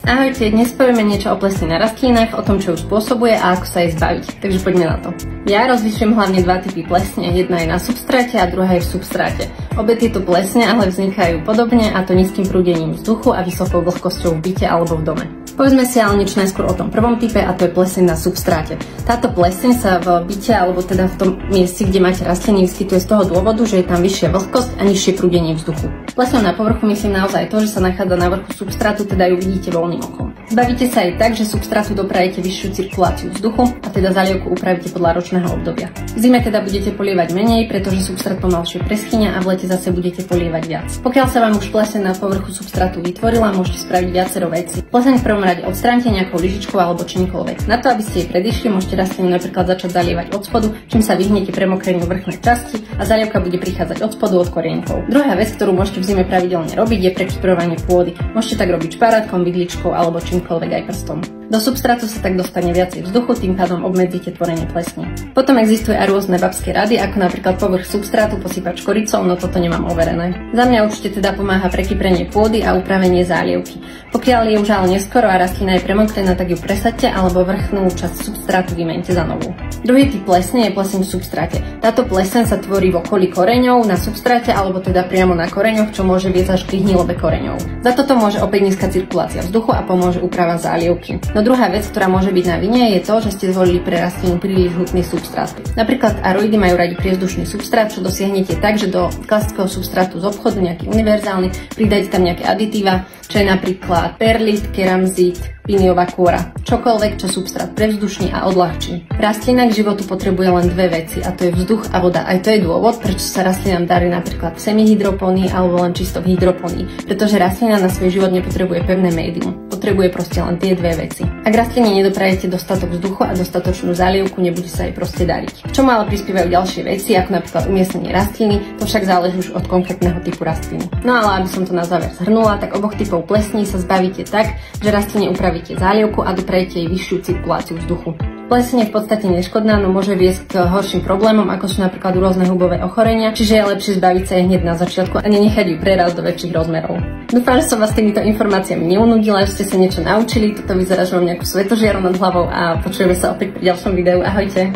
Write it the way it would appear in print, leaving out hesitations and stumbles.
Ahojte, dnes povieme niečo o plesni na rastlinách, o tom, čo ju spôsobuje a ako sa jej zbaviť. Takže poďme na to. Ja rozlišujem hlavne dva typy plesne. Jedna je na substráte a druhá je v substráte. Obe tieto plesne ale vznikajú podobne, a to nízkym prúdením vzduchu a vysokou vlhkosťou v byte alebo v dome. Povedzme si ale niečo najskôr o tom prvom type, a to je pleseň na substráte. Táto pleseň sa v byte alebo teda v tom mieste, kde máte rastliny, vyskytuje z toho dôvodu, že je tam vyššia vlhkosť a nižšie prúdenie vzduchu. Pleseň na povrchu myslím naozaj to, že sa nachádza na vrchu substrátu, teda ju vidíte voľným okom. Zbavíte sa aj tak, že substrátu doprajete vyššiu cirkuláciu vzduchu a teda zalievku upravíte podľa ročného obdobia. V zime teda budete polievať menej, pretože substrát pomalšie preschýňa, a v lete zase budete polievať viac. Pokiaľ sa vám už pleseň na povrchu substrátu vytvorila, môžete spraviť viacero vecí. Pleseň v prvom rade odstránite nejakou lyžičkou alebo čímkoľvek. Na to, aby ste jej predišli, môžete rastlinu napríklad začať zalievať od spodu, čím sa vyhnete premokreniu vrchnej časti a zalievka bude prichádzať od spodu od korienkov. Druhá vec, ktorú môžete v zime pravidelne robiť, je prekyprovanie pôdy. Môžete tak robiť šparátkom, vidličkou alebo čímkoľvek aj prstom. Do substrátu sa tak dostane viacej vzduchu, tým pádom obmedzíte tvorenie plesní. Potom existuje aj rôzne babské rady, ako napríklad povrch substrátu posypať škoricou, no toto nemám overené. Za mňa určite teda pomáha prekyprenie pôdy a upravenie zálievky. Pokiaľ je už ale neskoro a rastlina je premokrená, tak ju presaďte alebo vrchnú časť substrátu vymeňte za novú. Druhý typ plesne je pleseň v substráte. Táto pleseň sa tvorí v okolí koreňov, na substráte alebo teda priamo na koreňoch, čo môže viesť až k hnilobe koreňov. Za toto môže opäť nízka cirkulácia vzduchu a pomôže úprava zálievky. No druhá vec, ktorá môže byť na vine, je to, že ste zvolili pre rastlinu príliš hutný substrát. Napríklad aroidy majú radi priezdušný substrát, čo dosiahnete tak, že do klasického substrátu z obchodu, nejaký univerzálny, pridajte tam nejaké aditíva, čo je napríklad perlit, keramzit, piniová kôra. Čokoľvek, čo substrát prevzdušní a odľahčí. Rastlina k životu potrebuje len dve veci, a to je vzduch a voda. Aj to je dôvod, prečo sa rastlinám darí napríklad v semihydropónii alebo len čisto v hydropónii, pretože rastlina na svoj život nepotrebuje pevné médium. Potrebuje proste len tie dve veci. Ak rastline nedoprajete dostatok vzduchu a dostatočnú zálievku, nebude sa jej proste dariť. K čomu ale prispievajú ďalšie veci, ako napríklad umiestnenie rastliny, to však záleží už od konkrétneho typu rastliny. No ale aby som to na záver zhrnula, tak oboch typov plesní sa zbavíte tak, že rastline upravíte zálievku a doprajete jej vyššiu cirkuláciu vzduchu. Pleseň je v podstate neškodná, no môže viesť k horším problémom, ako sú napríklad rôzne hubové ochorenia, čiže je lepšie zbaviť sa jej hneď na začiatku a nenechať ju prerásť do väčších rozmerov. Dúfam, že som vás týmito informáciami neunudila, že ste sa niečo naučili. Toto vyzerá, že mám nejakú svetožiaru nad hlavou, a počujeme sa opäť pri ďalšom videu. Ahojte!